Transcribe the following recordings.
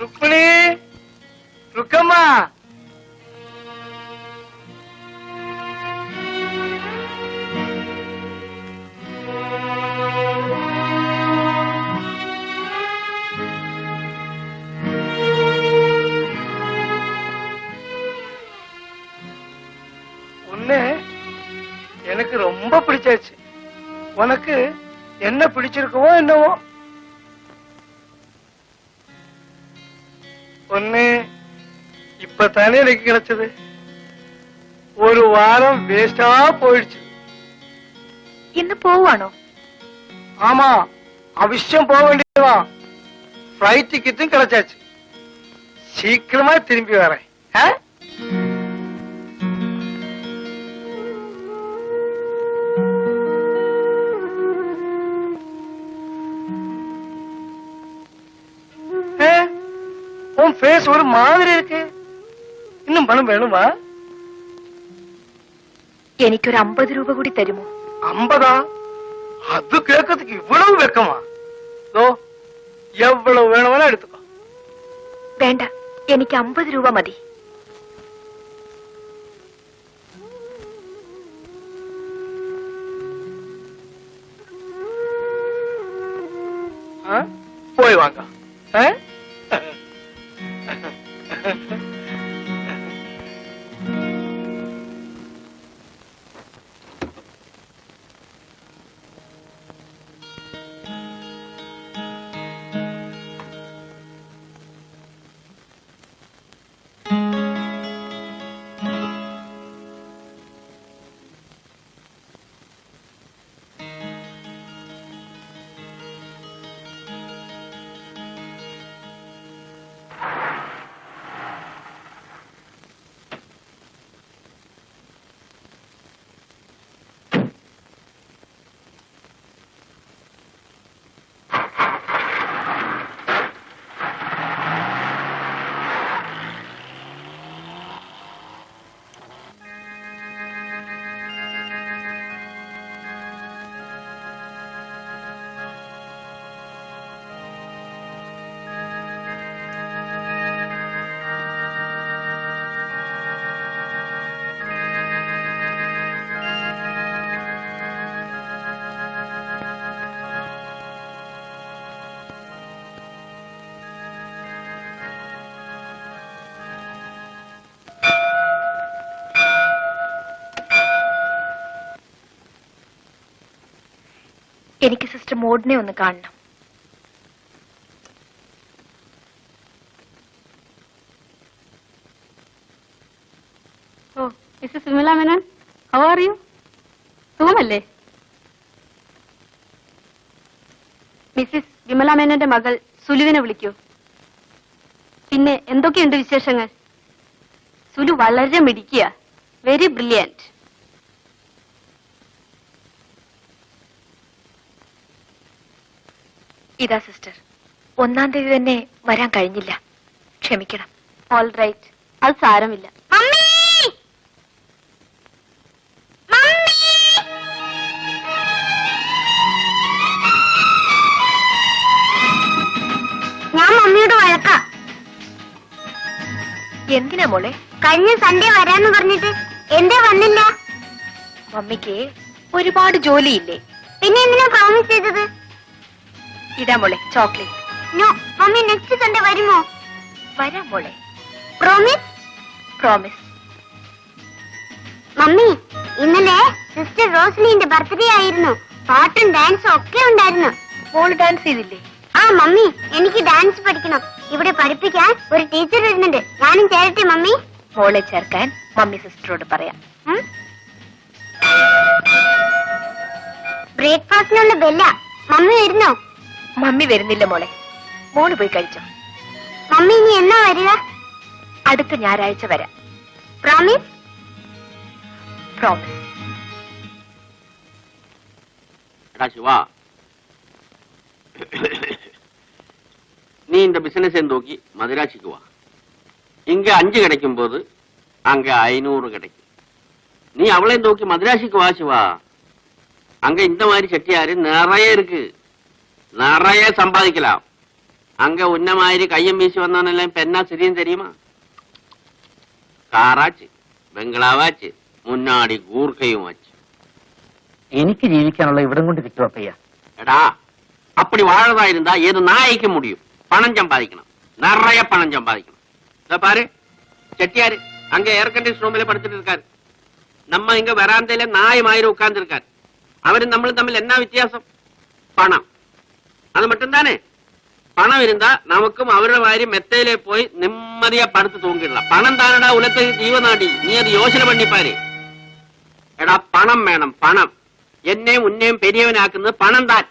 ருக்மிணி, ருக்கம்மா, உன்னை எனக்கு ரொம்ப பிடிச்சாச்சு. உனக்கு என்ன பிடிச்சிருக்கவோ என்னவோ. ஒண்ணு இப்பதானே எனக்கு கிடைச்சது. ஒரு வாரம் வேஸ்டா போயிடுச்சு. ഇന്ന് പോവാണോ? ஆமா, அவசியம் போக வேண்டியதுதான். ஃபிளைட் டிக்கெட்டும் கிடைச்சாச்சு. சீக்கிரமா திரும்பி வரேன். உன் ஃபேஸ் ஒரு மாதிரி இருக்கு. இன்னுം പണം വേണമാ? എനിക്കൊരു 50 രൂപ കൂടി തരുമോ? 50? അത് കേൾക്കത്തേക്ക് ഇவ்வளவு വെക്കമാ? എவ்வளவு വേണമെന്നാ എടുത്തുക്കോ. വേണ്ട, എനിക്ക് 50 രൂപ മതി. പോയി വാങ്ങാം. എനിക്ക് സിസ്റ്റർ മോഡിനെ ഒന്ന് കാണണം. Oh, Mrs Vimala Menon, how are you? സുഖമല്ലേ? മിസ്സിസ് വിമല മേനോന്റെ മകൾ സുലുവിനെ വിളിക്കൂ. പിന്നെ എന്തൊക്കെയുണ്ട് വിശേഷങ്ങൾ? സുലു വളരെ മിടുക്കിയ, വെരി ബ്രില്യന്റ്. ഇതാ സിസ്റ്റർ, 1-ാം തീയതി തന്നെ വരാൻ കഴിഞ്ഞില്ല, ക്ഷമിക്കണം. ഓൾ റൈറ്റ്, അത് സാരമില്ല. ഞാൻ മമ്മിയോട് വഴക്കാം. എന്തിനാ മോളെ? കഴിഞ്ഞ സൺഡേ വരാന്ന് പറഞ്ഞിട്ട് എന്തേ വന്നില്ല? മമ്മിക്ക് ഒരുപാട് ജോലിയില്ലേ? പിന്നെ എന്തിനാ പ്രോമിസ് ചെയ്തത്? ഇതാ മോളെ chocolate. No, mummy next Sunday വരുമോ? വരാം മോളെ. പ്രോമിസ്? പ്രോമിസ്. മമ്മി, ഇന്നലെ സിസ്റ്റർ റോസ്ലിന്റെ ബർത്ത്ഡേ ആയിരുന്നു. പാട്ടും ഡാൻസും ഒക്കെ ഉണ്ടായിരുന്നു. മോള് ഡാൻസ് ചെയ്തില്ലേ? ആ മമ്മി, എനിക്ക് ഡാൻസ് പഠിക്കണം. ഇവിടെ പഠിപ്പിക്കാൻ ഒരു ടീച്ചർ വരുന്നുണ്ട്. ഞാനും ചേരട്ടെ മമ്മി? മോളെ ചേർക്കാൻ മമ്മി സിസ്റ്ററോട് പറയാം. ബ്രേക്ക്ഫാസ്റ്റിനുള്ള ബെല്ല. മമ്മി വരുന്നോ? മമ്മി വരുന്നില്ല മോളെ, മോള് പോയി കഴിച്ചോ. മമ്മി ഇനി എന്നാ വരിക? അടുത്ത ഞായറാഴ്ച വരാം. പ്രോമിസ്? പ്രോമിസ്. சிவா, நீ இந்த பிசினஸ் நோக்கி மதுராட்சிக்கு வா. இங்க 5 கிடைக்கும் போது அங்க 500 கிடைக்கும். நீ அவளை நோக்கி மதுராட்சிக்கு வா சிவா. அங்க இந்த மாதிரி செட்டியாரு நிறைய இருக்கு, நிறைய சம்பாதிக்கலாம். அங்க உன்ன மாதிரி கையம் வீசி வந்தவனெல்லாம் இப்ப என்ன சரியும் தெரியுமா? കാറാച്ച്, ബംഗ്ലാവാച്ച്, മുന്നാടി ഗൂർക്കയും വച്ച്. എനിക്ക് ജീവിക്കാനുള്ള ഇവിടം കൊണ്ട് കിട്ടും അപ്പയ്യ. എടാ, அப்படி வாழறதா இருந்தா ஏது நாய்க்கு முடியும். பணம் சம்பாதிக்கணும், நிறைய பணம் சம்பாதிக்கணும். இத பாரு, செட்டியாரு அங்க ஏர் கண்டிஷன் ரூம்ல படுத்துட்டு இருக்காரு. நம்ம இங்க வராந்தையில நாய் மாதிரி உட்கார்ந்து இருக்காரு. அவரும் நம்மளும் தமிழ் என்ன வித்தியாசம்? பணம். அது மட்டும் தானே. பணம் இருந்தா நமக்கும் அவരുടെ மாதிரி மெத்தையிலே போய் நிம்மதியா படுத்து தூங்கிடலாம். பணம் தானடா உலகத்துக்கு ஜீவனாடி. நீ அது யோசனை பண்ணி பாரு. എടാ, പണം വേണം, പണം. എന്നെയും ഉന്നെയും പെരിയവനാക്കുന്നത് പണം താൻ.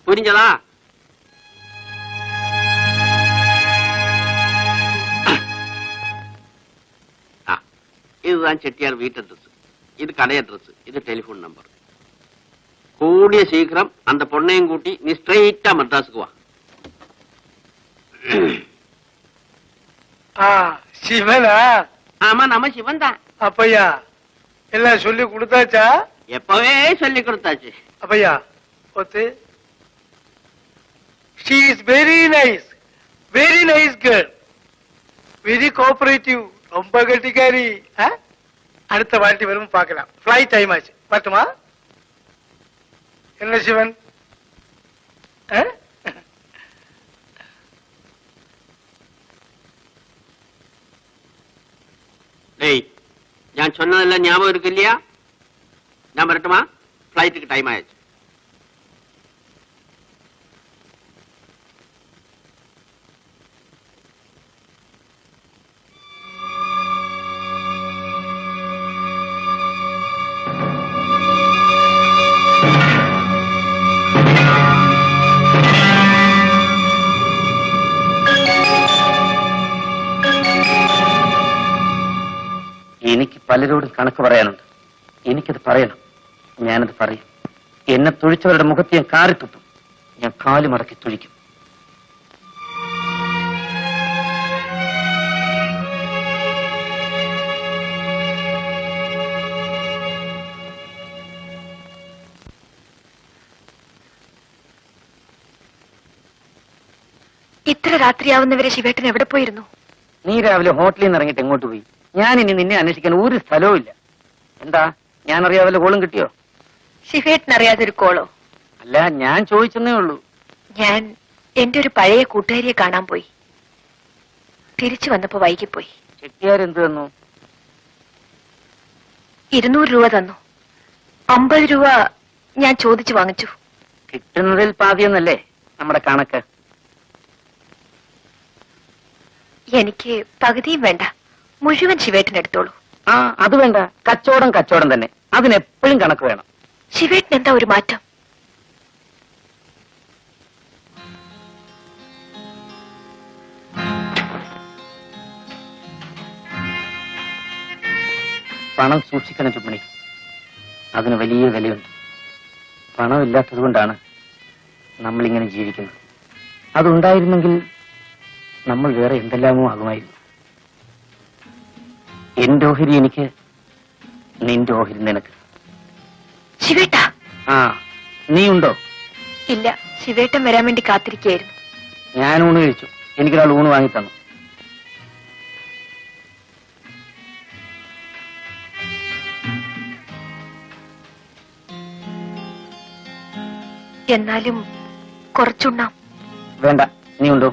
പുരിഞ്ഞതാ? இதுதான் செட்டியார் வீட்டு அட்ரஸ், இது கடை அட்ரஸ், இது டெலிபோன் நம்பர். கூடிய சீக்கிரம் அந்த பொண்ணையும் கூட்டி நீ ஸ்ட்ரெயிட்டா மெட்ராஸுக்கு வா. சிவனா? ஆமா, நம்ம சிவன் தான். அப்பையா எல்லாம் சொல்லி கொடுத்தாச்சா? எப்பவே சொல்லி கொடுத்தாச்சு. அப்பையா ஒத்து. She is very nice girl, very cooperative, ரொம்ப கட்டிக்காரி. அடுத்த வாட்டி வரும் பார்க்கலாம். ஃபிளைட் டைம் ஆச்சு, பார்த்துமா? என்ன சிவன்? டேய், நான் சொன்னதெல்லாம் ஞாபகம் இருக்கு இல்லையா? நான் வரட்டுமா? ஃபிளைட்டுக்கு டைம் ஆயிடுச்சு. എനിക്ക് പലരോടും കണക്ക് പറയാനുണ്ട്. എനിക്കത് പറയണം. ഞാനത് പറയും. എന്നെ തുഴിച്ചവരുടെ മുഖത്ത് ഞാൻ കാറിത്തുപ്പും. ഞാൻ കാലുമടക്കി തുഴിക്കും. ഇത്ര രാത്രിയാവുന്നവരെ ശിവേട്ടൻ എവിടെ പോയിരുന്നു? നീ രാവിലെ ഹോട്ടലിൽ നിന്ന് ഇറങ്ങിയിട്ട് എങ്ങോട്ട് പോയി? ഞാൻ ഇനി നിന്നെ അന്വേഷിക്കാൻ ഒരു സ്ഥലവും ഇല്ല. എന്താ, ഞാൻ അറിയാവല്ല കോളും കിട്ടിയോ? ശിവേട്ടൻ അറിയാതെ ഒരു കോളോ? അല്ല, ഞാൻ ചോദിച്ചെന്നേ ഉള്ളൂ. ഞാൻ എന്റെ ഒരു പഴയ കൂട്ടുകാരിയെ കാണാൻ പോയി. തിരിച്ചു വന്നപ്പോ വൈകിപ്പോയി. ചെട്ടിയാരെന്ത് തന്നു? 200 രൂപ തന്നു. 50 രൂപ ഞാൻ ചോദിച്ചു വാങ്ങിച്ചു. കിട്ടുന്നതിൽ പാതിയെന്നല്ലേ നമ്മുടെ കണക്ക്? എനിക്ക് പകുതിയും വേണ്ട, മുഴുവൻ ശിവേട്ടൻ എടുത്തോളൂ. അത് വേണ്ട. കച്ചവടം തന്നെ. അതിനെപ്പോഴും കണക്ക് വേണം. ശിവേട്ടൻ എന്താ ഒരു മാറ്റം? പണം സൂക്ഷിക്കണം ചുമണി. അതിന് വലിയ വിലയുണ്ട്. പണമില്ലാത്തത് കൊണ്ടാണ് നമ്മളിങ്ങനെ ജീവിക്കുന്നത്. അതുണ്ടായിരുന്നെങ്കിൽ നമ്മൾ വേറെ എന്തെല്ലാമോ ആകുമായിരുന്നു. എന്റെ ഓഹരി എനിക്ക്, നിന്റെ ഓഹരി നിനക്ക്. ശിവേട്ടാ. നീ ഉണ്ടോ? ഇല്ല, ശിവേട്ടൻ വരാൻ വേണ്ടി കാത്തിരിക്കുകയായിരുന്നു. ഞാൻ ഊണ് കഴിച്ചു. എനിക്കൊരാൾ ഊണ് വാങ്ങി തന്നു. എന്നാലും കുറച്ചുണ്ണാം. വേണ്ട, നീ ഉണ്ടോ?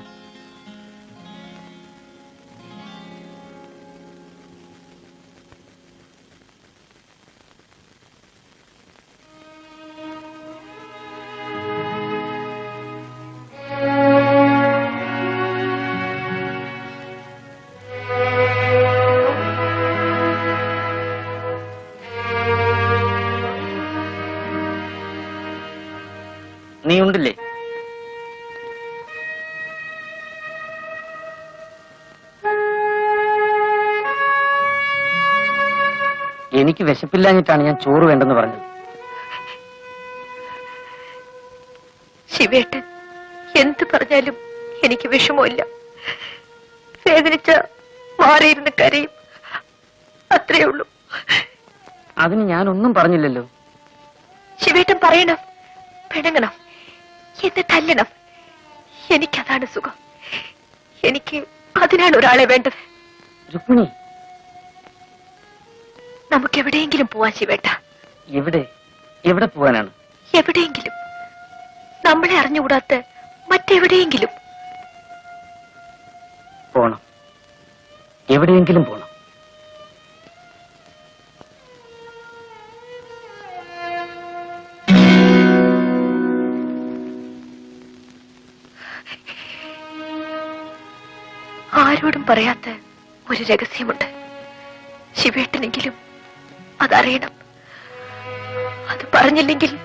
നീ ഉണ്ടില്ലേ? എനിക്ക് വിശപ്പില്ലാഞ്ഞിട്ടാണ് ഞാൻ ചോറ് വേണ്ടെന്ന് പറഞ്ഞത്. ശിവേട്ടൻ എന്ത് പറഞ്ഞാലും എനിക്ക് വിഷമമില്ല. വേദനിച്ച മാറിയിരുന്ന് കരയും, അത്രേ ഉള്ളൂ. അതിന് ഞാനൊന്നും പറഞ്ഞില്ലല്ലോ. ശിവേട്ടൻ പറയണം, പിണങ്ങണം, എന്ന് തല്ലണം. എനിക്കതാണ് സുഖം. എനിക്ക് അതിനാണ് ഒരാളെ വേണ്ടത്. രുക്മിണി, നമുക്ക് എവിടെയെങ്കിലും പോവാൻ ശിവേട്ട. എവിടെ എവിടെ പോവാനാണ്? എവിടെയെങ്കിലും, നമ്മളെ അറിഞ്ഞുകൂടാത്ത മറ്റെവിടെയെങ്കിലും പോണം. എവിടെയെങ്കിലും പോണം. ആരോടും പറയാത്ത ഒരു രഹസ്യമുണ്ട്. ശിവേട്ടനെങ്കിലും അതറിയണം. അത് പറഞ്ഞില്ലെങ്കിൽ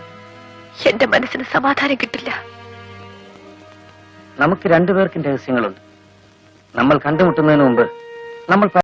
എന്റെ മനസ്സിന് സമാധാനം കിട്ടില്ല. നമുക്ക് രണ്ടുപേർക്കും രഹസ്യങ്ങളുണ്ട്. നമ്മൾ കണ്ടുമുട്ടുന്നതിന് മുമ്പ് നമ്മൾ